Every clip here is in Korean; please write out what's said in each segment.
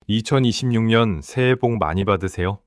2026년 새해 복 많이 받으세요.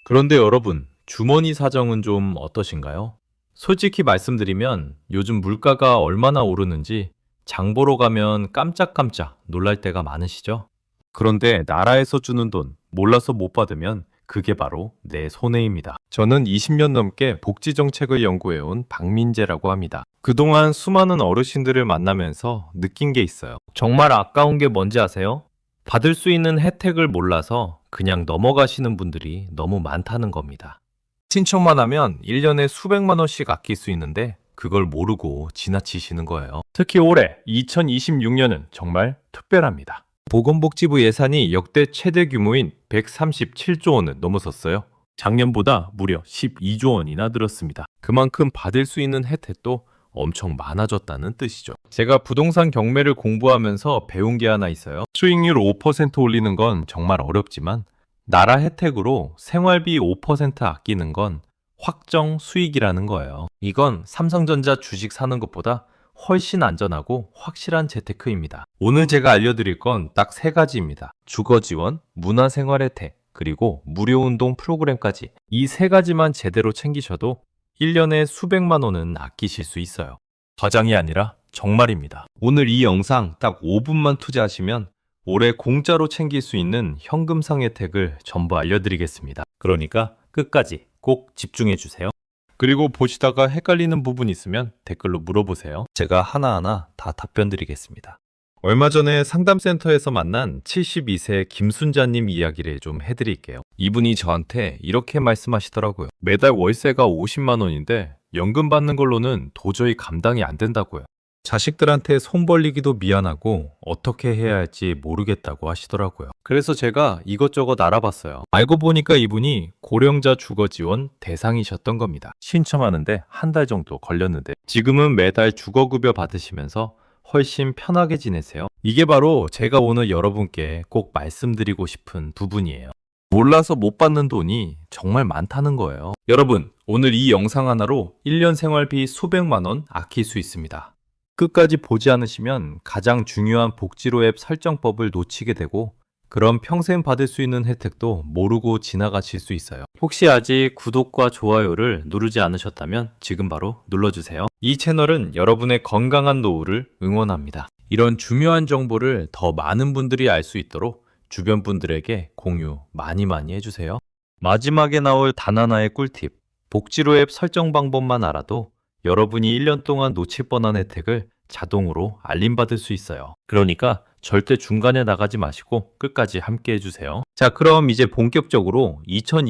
그런데 여러분, 주머니 사정은 좀 어떠신가요? 솔직히 말씀드리면 요즘 물가가 얼마나 오르는지 장 보러 가면 깜짝깜짝 놀랄 때가 많으시죠? 그런데 나라에서 주는 돈 몰라서 못 받으면 그게 바로 내 손해입니다. 저는 20년 넘게 복지 정책을 연구해온 박민재라고 합니다. 그동안 수많은 어르신들을 만나면서 느낀 게 있어요. 정말 아까운 게 뭔지 아세요? 받을 수 있는 혜택을 몰라서 그냥 넘어가시는 분들이 너무 많다는 겁니다. 신청만 하면 1년에 수백만 원씩 아낄 수 있는데 그걸 모르고 지나치시는 거예요. 특히 올해 2026년은 정말 특별합니다. 보건복지부 예산이 역대 최대 규모인 137조 원을 넘어섰어요. 작년보다 무려 12조 원이나 늘었습니다. 그만큼 받을 수 있는 혜택도 엄청 많아졌다는 뜻이죠. 제가 부동산 경매를 공부하면서 배운 게 하나 있어요. 수익률 5% 올리는 건 정말 어렵지만 나라 혜택으로 생활비 5% 아끼는 건 확정 수익이라는 거예요. 이건 삼성전자 주식 사는 것보다 훨씬 안전하고 확실한 재테크입니다. 오늘 제가 알려드릴 건 딱 세 가지입니다. 주거 지원, 문화생활 혜택, 그리고 무료 운동 프로그램까지 이 세 가지만 제대로 챙기셔도 1년에 수백만 원은 아끼실 수 있어요. 과장이 아니라 정말입니다. 오늘 이 영상 딱 5분만 투자하시면 올해 공짜로 챙길 수 있는 현금상 혜택을 전부 알려드리겠습니다. 그러니까 끝까지 꼭 집중해 주세요. 그리고 보시다가 헷갈리는 부분 있으면 댓글로 물어보세요. 제가 하나하나 다 답변 드리겠습니다. 얼마 전에 상담센터에서 만난 72세 김순자님 이야기를 좀 해드릴게요. 이분이 저한테 이렇게 말씀하시더라고요. 매달 월세가 50만 원인데 연금 받는 걸로는 도저히 감당이 안 된다고요. 자식들한테 손 벌리기도 미안하고 어떻게 해야 할지 모르겠다고 하시더라고요. 그래서 제가 이것저것 알아봤어요. 알고 보니까 이분이 고령자 주거 지원 대상이셨던 겁니다. 신청하는데 한 달 정도 걸렸는데 지금은 매달 주거급여 받으시면서 훨씬 편하게 지내세요. 이게 바로 제가 오늘 여러분께 꼭 말씀드리고 싶은 부분이에요. 몰라서 못 받는 돈이 정말 많다는 거예요. 여러분, 오늘 이 영상 하나로 1년 생활비 수백만 원 아낄 수 있습니다. 끝까지 보지 않으시면 가장 중요한 복지로 앱 설정법을 놓치게 되고 그럼 평생 받을 수 있는 혜택도 모르고 지나가실 수 있어요. 혹시 아직 구독과 좋아요를 누르지 않으셨다면 지금 바로 눌러주세요. 이 채널은 여러분의 건강한 노후를 응원합니다. 이런 중요한 정보를 더 많은 분들이 알 수 있도록 주변 분들에게 공유 많이 해주세요. 마지막에 나올 단 하나의 꿀팁, 복지로 앱 설정 방법만 알아도 여러분이 1년 동안 놓칠 뻔한 혜택을 자동으로 알림받을 수 있어요. 그러니까 절대 중간에 나가지 마시고 끝까지 함께 해주세요. 자, 그럼 이제 본격적으로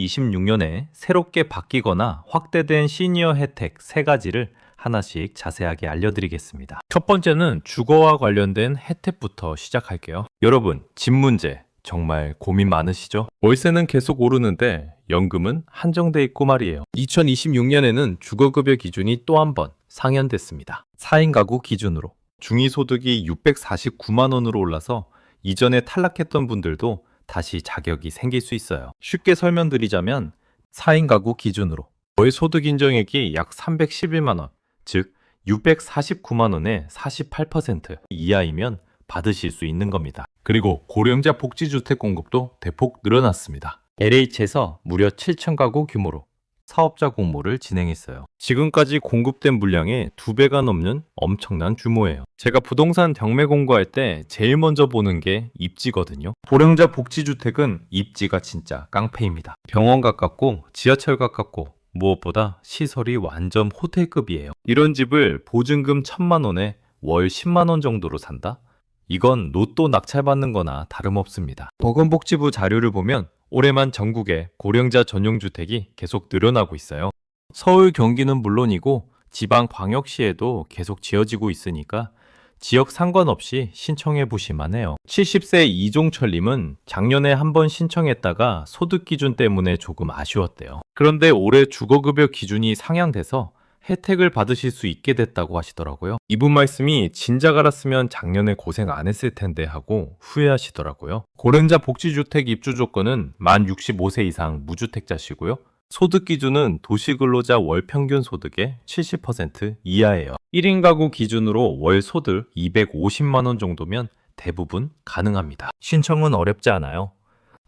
2026년에 새롭게 바뀌거나 확대된 시니어 혜택 3가지를 하나씩 자세하게 알려드리겠습니다. 첫 번째는 주거와 관련된 혜택부터 시작할게요. 여러분, 집 문제 정말 고민 많으시죠? 월세는 계속 오르는데 연금은 한정돼 있고 말이에요. 2026년에는 주거급여 기준이 또 한 번 상향됐습니다. 4인 가구 기준으로. 중위소득이 649만 원으로 올라서 이전에 탈락했던 분들도 다시 자격이 생길 수 있어요. 쉽게 설명드리자면 4인 가구 기준으로 월 소득 인정액이 약 311만 원, 즉 649만 원의 48% 이하이면 받으실 수 있는 겁니다. 그리고 고령자 복지주택 공급도 대폭 늘어났습니다. LH에서 무려 7천 가구 규모로 사업자 공모를 진행했어요. 지금까지 공급된 물량의 2배가 넘는 엄청난 규모예요. 제가 부동산 경매 공고할 때 제일 먼저 보는 게 입지거든요. 고령자 복지주택은 입지가 진짜 깡패입니다. 병원 가깝고 지하철 가깝고 무엇보다 시설이 완전 호텔급이에요. 이런 집을 보증금 1,000만 원에 월 10만 원 정도로 산다? 이건 로또 낙찰받는 거나 다름없습니다. 보건복지부 자료를 보면 올해만 전국에 고령자 전용주택이 계속 늘어나고 있어요. 서울, 경기는 물론이고 지방 광역시에도 계속 지어지고 있으니까 지역 상관없이 신청해 보실만 해요. 70세 이종철님은 작년에 한 번 신청했다가 소득 기준 때문에 조금 아쉬웠대요. 그런데 올해 주거급여 기준이 상향돼서 혜택을 받으실 수 있게 됐다고 하시더라고요. 이분 말씀이 진작 알았으면 작년에 고생 안 했을 텐데 하고 후회하시더라고요. 고령자 복지주택 입주 조건은 만 65세 이상 무주택자시고요. 소득 기준은 도시근로자 월 평균 소득의 70% 이하예요. 1인 가구 기준으로 월 소득 250만 원 정도면 대부분 가능합니다. 신청은 어렵지 않아요.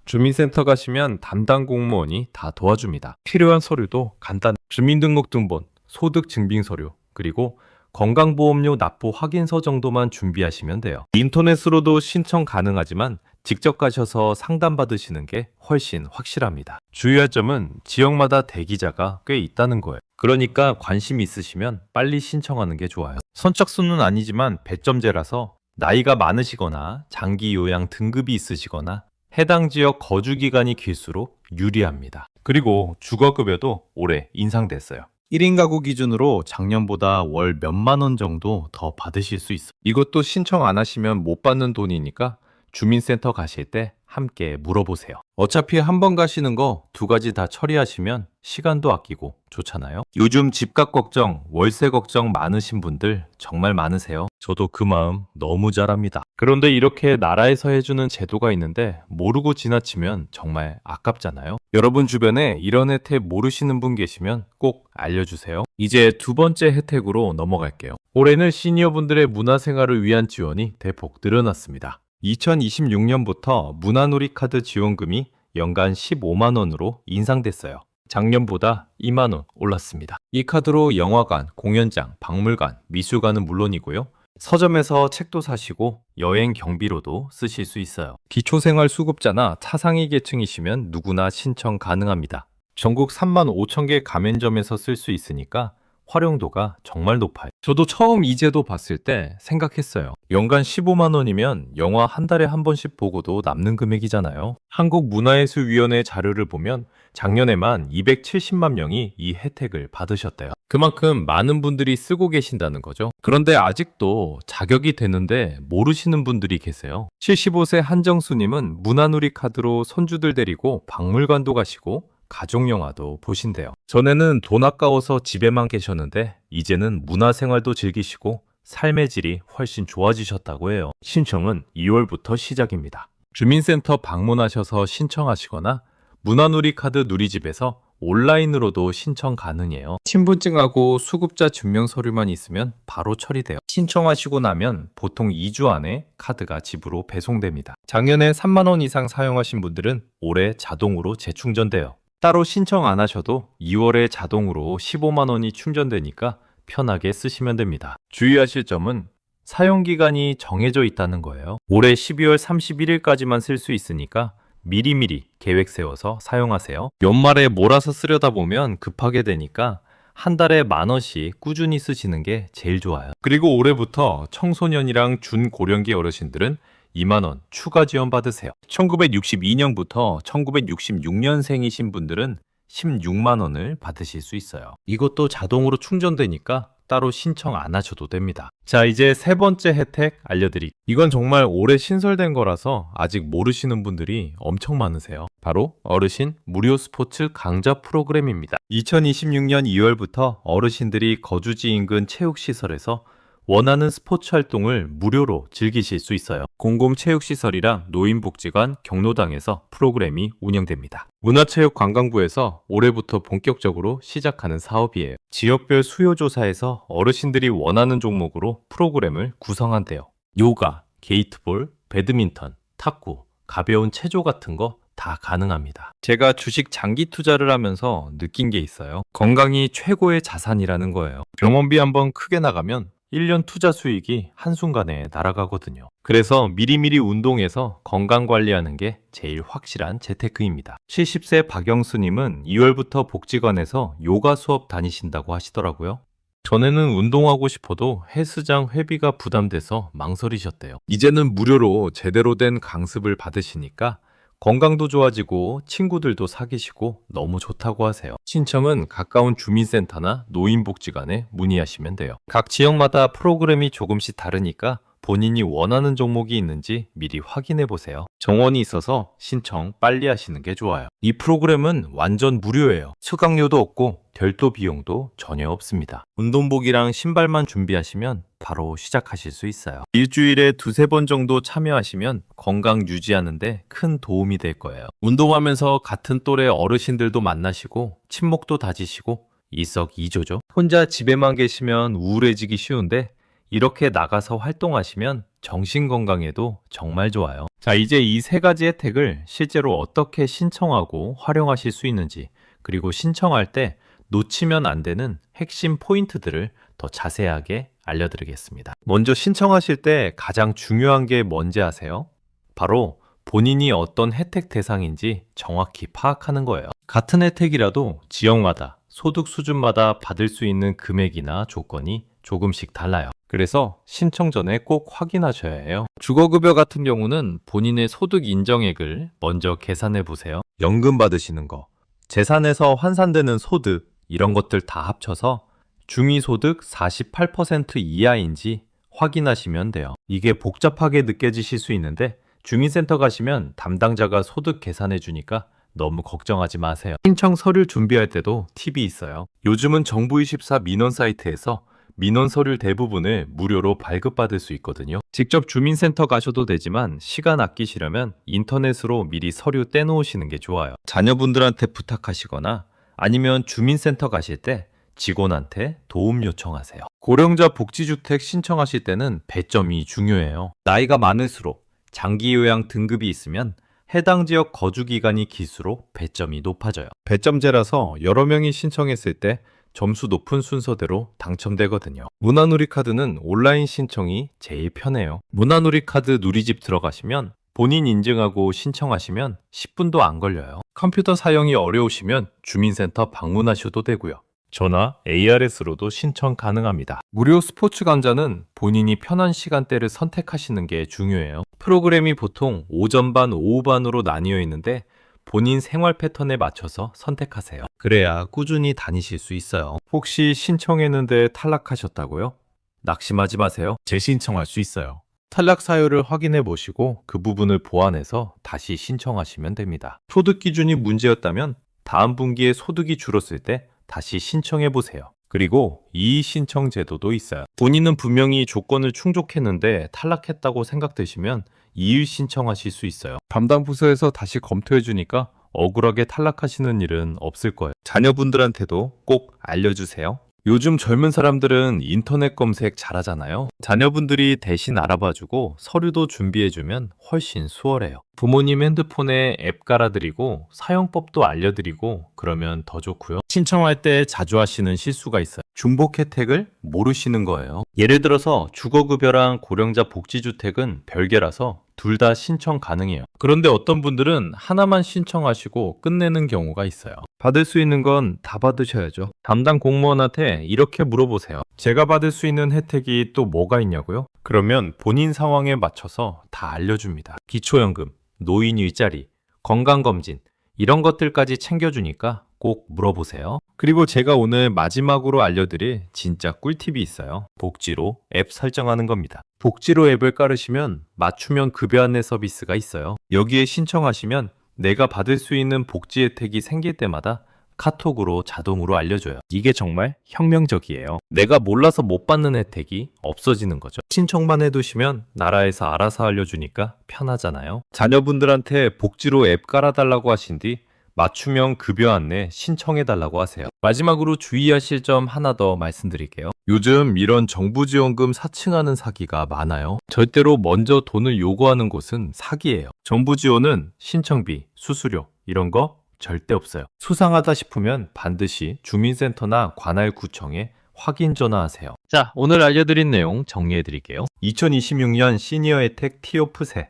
주민센터 가시면 담당 공무원이 다 도와줍니다. 필요한 서류도 간단. 주민등록등본, 소득증빙서류, 그리고 건강보험료 납부 확인서 정도만 준비하시면 돼요. 인터넷으로도 신청 가능하지만 직접 가셔서 상담받으시는 게 훨씬 확실합니다. 주의할 점은 지역마다 대기자가 꽤 있다는 거예요. 그러니까 관심 있으시면 빨리 신청하는 게 좋아요. 선착순은 아니지만 배점제라서 나이가 많으시거나 장기 요양 등급이 있으시거나 해당 지역 거주 기간이 길수록 유리합니다. 그리고 주거급여도 올해 인상됐어요. 1인 가구 기준으로 작년보다 월 몇만 원 정도 더 받으실 수 있어요. 이것도 신청 안 하시면 못 받는 돈이니까 주민센터 가실 때 함께 물어보세요. 어차피 한 번 가시는 거 두 가지 다 처리하시면 시간도 아끼고 좋잖아요. 요즘 집값 걱정, 월세 걱정 많으신 분들 정말 많으세요. 저도 그 마음 너무 잘 압니다. 그런데 이렇게 나라에서 해주는 제도가 있는데 모르고 지나치면 정말 아깝잖아요. 여러분 주변에 이런 혜택 모르시는 분 계시면 꼭 알려주세요. 이제 두 번째 혜택으로 넘어갈게요. 올해는 시니어분들의 문화생활을 위한 지원이 대폭 늘어났습니다. 2026년부터 문화놀이 카드 지원금이 연간 15만 원으로 인상됐어요. 작년보다 2만 원 올랐습니다. 이 카드로 영화관, 공연장, 박물관, 미술관은 물론이고요. 서점에서 책도 사시고 여행 경비로도 쓰실 수 있어요. 기초생활수급자나 차상위 계층이시면 누구나 신청 가능합니다. 전국 3만 5천 개 가맹점에서 쓸 수 있으니까 활용도가 정말 높아요. 저도 처음 이 제도 봤을 때 생각했어요. 연간 15만 원이면 영화 한 달에 한 번씩 보고도 남는 금액이잖아요. 한국문화예술위원회 자료를 보면 작년에만 270만 명이 이 혜택을 받으셨대요. 그만큼 많은 분들이 쓰고 계신다는 거죠. 그런데 아직도 자격이 되는데 모르시는 분들이 계세요. 75세 한정수님은 문화누리 카드로 손주들 데리고 박물관도 가시고 가족영화도 보신대요. 전에는 돈 아까워서 집에만 계셨는데 이제는 문화생활도 즐기시고 삶의 질이 훨씬 좋아지셨다고 해요. 신청은 2월부터 시작입니다. 주민센터 방문하셔서 신청하시거나 문화누리 카드 누리집에서 온라인으로도 신청 가능해요. 신분증하고 수급자 증명서류만 있으면 바로 처리돼요. 신청하시고 나면 보통 2주 안에 카드가 집으로 배송됩니다. 작년에 3만 원 이상 사용하신 분들은 올해 자동으로 재충전돼요. 따로 신청 안 하셔도 2월에 자동으로 15만 원이 충전되니까 편하게 쓰시면 됩니다. 주의하실 점은 사용기간이 정해져 있다는 거예요. 올해 12월 31일까지만 쓸 수 있으니까 미리미리 계획 세워서 사용하세요. 연말에 몰아서 쓰려다 보면 급하게 되니까 한 달에 10,000원씩 꾸준히 쓰시는 게 제일 좋아요. 그리고 올해부터 청소년이랑 준고령기 어르신들은 2만 원 추가 지원 받으세요. 1962년부터 1966년생이신 분들은 16만 원을 받으실 수 있어요. 이것도 자동으로 충전되니까 따로 신청 안 하셔도 됩니다. 자, 이제 세 번째 혜택 알려드릴게요. 이건 정말 올해 신설된 거라서 아직 모르시는 분들이 엄청 많으세요. 바로 어르신 무료 스포츠 강좌 프로그램입니다. 2026년 2월부터 어르신들이 거주지 인근 체육시설에서 원하는 스포츠 활동을 무료로 즐기실 수 있어요. 공공체육시설이랑 노인복지관, 경로당에서 프로그램이 운영됩니다. 문화체육관광부에서 올해부터 본격적으로 시작하는 사업이에요. 지역별 수요조사에서 어르신들이 원하는 종목으로 프로그램을 구성한대요. 요가, 게이트볼, 배드민턴, 탁구, 가벼운 체조 같은 거 다 가능합니다. 제가 주식 장기 투자를 하면서 느낀 게 있어요. 건강이 최고의 자산이라는 거예요. 병원비 한번 크게 나가면 1년 투자 수익이 한순간에 날아가거든요. 그래서 미리미리 운동해서 건강 관리하는 게 제일 확실한 재테크입니다. 70세 박영수님은 2월부터 복지관에서 요가 수업 다니신다고 하시더라고요. 전에는 운동하고 싶어도 헬스장 회비가 부담돼서 망설이셨대요. 이제는 무료로 제대로 된 강습을 받으시니까 건강도 좋아지고 친구들도 사귀시고 너무 좋다고 하세요. 신청은 가까운 주민센터나 노인복지관에 문의하시면 돼요. 각 지역마다 프로그램이 조금씩 다르니까 본인이 원하는 종목이 있는지 미리 확인해 보세요. 정원이 있어서 신청 빨리 하시는 게 좋아요. 이 프로그램은 완전 무료예요. 수강료도 없고 별도 비용도 전혀 없습니다. 운동복이랑 신발만 준비하시면 바로 시작하실 수 있어요. 일주일에 두세 번 정도 참여하시면 건강 유지하는데 큰 도움이 될 거예요. 운동하면서 같은 또래 어르신들도 만나시고 친목도 다지시고 일석이조죠. 혼자 집에만 계시면 우울해지기 쉬운데 이렇게 나가서 활동하시면 정신 건강에도 정말 좋아요. 자, 이제 이 세 가지 혜택을 실제로 어떻게 신청하고 활용하실 수 있는지, 그리고 신청할 때 놓치면 안 되는 핵심 포인트들을 더 자세하게 알려드리겠습니다. 먼저 신청하실 때 가장 중요한 게 뭔지 아세요? 바로 본인이 어떤 혜택 대상인지 정확히 파악하는 거예요. 같은 혜택이라도 지역마다, 소득 수준마다 받을 수 있는 금액이나 조건이 조금씩 달라요. 그래서 신청 전에 꼭 확인하셔야 해요. 주거급여 같은 경우는 본인의 소득 인정액을 먼저 계산해 보세요. 연금 받으시는 거, 재산에서 환산되는 소득, 이런 것들 다 합쳐서 중위소득 48% 이하인지 확인하시면 돼요. 이게 복잡하게 느껴지실 수 있는데 주민센터 가시면 담당자가 소득 계산해 주니까 너무 걱정하지 마세요. 신청 서류 준비할 때도 팁이 있어요. 요즘은 정부24 민원 사이트에서 민원 서류 대부분을 무료로 발급받을 수 있거든요. 직접 주민센터 가셔도 되지만 시간 아끼시려면 인터넷으로 미리 서류 떼놓으시는 게 좋아요. 자녀분들한테 부탁하시거나 아니면 주민센터 가실 때 직원한테 도움 요청하세요. 고령자 복지주택 신청하실 때는 배점이 중요해요. 나이가 많을수록 장기 요양 등급이 있으면 해당 지역 거주 기간이 길수록 배점이 높아져요. 배점제라서 여러 명이 신청했을 때 점수 높은 순서대로 당첨되거든요. 문화누리 카드는 온라인 신청이 제일 편해요. 문화누리 카드 누리집 들어가시면 본인 인증하고 신청하시면 10분도 안 걸려요. 컴퓨터 사용이 어려우시면 주민센터 방문하셔도 되고요. 전화, ARS로도 신청 가능합니다. 무료 스포츠 강좌는 본인이 편한 시간대를 선택하시는 게 중요해요. 프로그램이 보통 오전 반, 오후 반으로 나뉘어 있는데 본인 생활 패턴에 맞춰서 선택하세요. 그래야 꾸준히 다니실 수 있어요. 혹시 신청했는데 탈락하셨다고요? 낙심하지 마세요. 재신청할 수 있어요. 탈락 사유를 확인해 보시고 그 부분을 보완해서 다시 신청하시면 됩니다. 소득 기준이 문제였다면 다음 분기에 소득이 줄었을 때 다시 신청해 보세요. 그리고 이의 신청 제도도 있어요. 본인은 분명히 조건을 충족했는데 탈락했다고 생각되시면 이의 신청하실 수 있어요. 담당 부서에서 다시 검토해 주니까 억울하게 탈락하시는 일은 없을 거예요. 자녀분들한테도 꼭 알려주세요. 요즘 젊은 사람들은 인터넷 검색 잘하잖아요. 자녀분들이 대신 알아봐주고 서류도 준비해주면 훨씬 수월해요. 부모님 핸드폰에 앱 깔아드리고 사용법도 알려드리고 그러면 더 좋고요. 신청할 때 자주 하시는 실수가 있어요. 중복 혜택을 모르시는 거예요. 예를 들어서 주거급여랑 고령자 복지주택은 별개라서 둘 다 신청 가능해요. 그런데 어떤 분들은 하나만 신청하시고 끝내는 경우가 있어요. 받을 수 있는 건 다 받으셔야죠. 담당 공무원한테 이렇게 물어보세요. 제가 받을 수 있는 혜택이 또 뭐가 있냐고요? 그러면 본인 상황에 맞춰서 다 알려줍니다. 기초연금, 노인 일자리, 건강검진 이런 것들까지 챙겨주니까 꼭 물어보세요. 그리고 제가 오늘 마지막으로 알려드릴 진짜 꿀팁이 있어요. 복지로 앱 설정하는 겁니다. 복지로 앱을 깔으시면 맞춤형 급여 안내 서비스가 있어요. 여기에 신청하시면 내가 받을 수 있는 복지 혜택이 생길 때마다 카톡으로 자동으로 알려줘요. 이게 정말 혁명적이에요. 내가 몰라서 못 받는 혜택이 없어지는 거죠. 신청만 해두시면 나라에서 알아서 알려주니까 편하잖아요. 자녀분들한테 복지로 앱 깔아달라고 하신 뒤 맞춤형 급여 안내 신청해달라고 하세요. 마지막으로 주의하실 점 하나 더 말씀드릴게요. 요즘 이런 정부 지원금 사칭하는 사기가 많아요. 절대로 먼저 돈을 요구하는 곳은 사기예요. 정부 지원은 신청비, 수수료 이런 거 절대 없어요. 수상하다 싶으면 반드시 주민센터나 관할 구청에 확인 전화하세요. 자, 오늘 알려드린 내용 정리해드릴게요. 2026년 시니어 혜택 티오프세,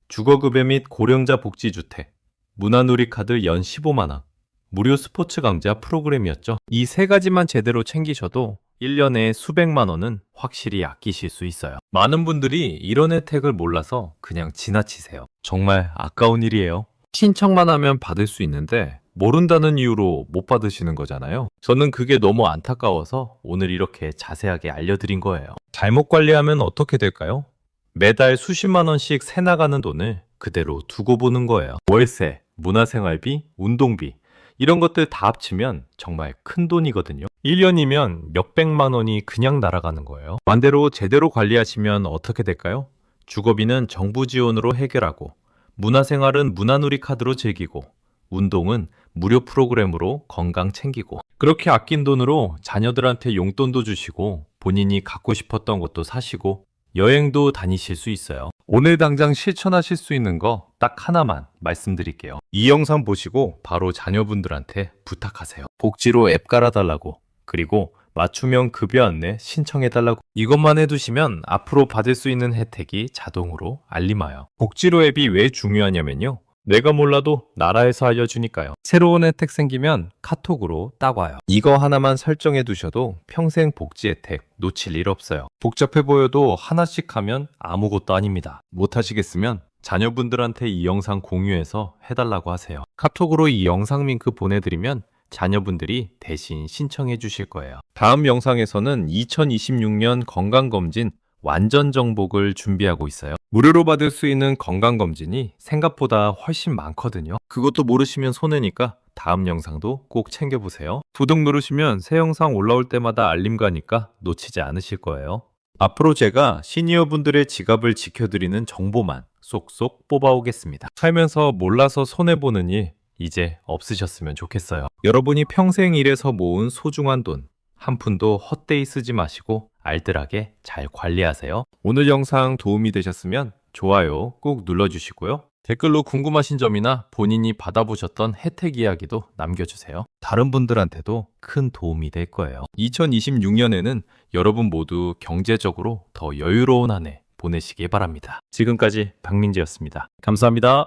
주거급여 및 고령자 복지주택, 문화누리 카드 연 15만원, 무료 스포츠 강좌 프로그램이었죠. 이 세 가지만 제대로 챙기셔도 1년에 수백만 원은 확실히 아끼실 수 있어요. 많은 분들이 이런 혜택을 몰라서 그냥 지나치세요. 정말 아까운 일이에요. 신청만 하면 받을 수 있는데 모른다는 이유로 못 받으시는 거잖아요. 저는 그게 너무 안타까워서 오늘 이렇게 자세하게 알려드린 거예요. 잘못 관리하면 어떻게 될까요? 매달 수십만 원씩 새 나가는 돈을 그대로 두고 보는 거예요. 월세, 문화생활비, 운동비 이런 것들 다 합치면 정말 큰 돈이거든요. 1년이면 몇백만 원이 그냥 날아가는 거예요. 반대로 제대로 관리하시면 어떻게 될까요? 주거비는 정부 지원으로 해결하고, 문화생활은 문화누리 카드로 즐기고, 운동은 무료 프로그램으로 건강 챙기고, 그렇게 아낀 돈으로 자녀들한테 용돈도 주시고 본인이 갖고 싶었던 것도 사시고 여행도 다니실 수 있어요. 오늘 당장 실천하실 수 있는 거 딱 하나만 말씀드릴게요. 이 영상 보시고 바로 자녀분들한테 부탁하세요. 복지로 앱 깔아달라고. 그리고 맞춤형 급여 안내 신청해달라고. 이것만 해두시면 앞으로 받을 수 있는 혜택이 자동으로 알림 와요. 복지로 앱이 왜 중요하냐면요. 내가 몰라도 나라에서 알려주니까요. 새로운 혜택 생기면 카톡으로 딱 와요. 이거 하나만 설정해 두셔도 평생 복지 혜택 놓칠 일 없어요. 복잡해 보여도 하나씩 하면 아무것도 아닙니다. 못하시겠으면 자녀분들한테 이 영상 공유해서 해달라고 하세요. 카톡으로 이 영상 링크 보내드리면 자녀분들이 대신 신청해 주실 거예요. 다음 영상에서는 2026년 건강검진 완전 정복을 준비하고 있어요. 무료로 받을 수 있는 건강검진이 생각보다 훨씬 많거든요. 그것도 모르시면 손해니까 다음 영상도 꼭 챙겨보세요. 구독 누르시면 새 영상 올라올 때마다 알림 가니까 놓치지 않으실 거예요. 앞으로 제가 시니어분들의 지갑을 지켜드리는 정보만 쏙쏙 뽑아오겠습니다. 살면서 몰라서 손해보는 일 이제 없으셨으면 좋겠어요. 여러분이 평생 일해서 모은 소중한 돈 한 푼도 헛되이 쓰지 마시고 알뜰하게 잘 관리하세요. 오늘 영상 도움이 되셨으면 좋아요 꼭 눌러주시고요. 댓글로 궁금하신 점이나 본인이 받아보셨던 혜택 이야기도 남겨주세요. 다른 분들한테도 큰 도움이 될 거예요. 2026년에는 여러분 모두 경제적으로 더 여유로운 한 해 보내시기 바랍니다. 지금까지 박민지였습니다. 감사합니다.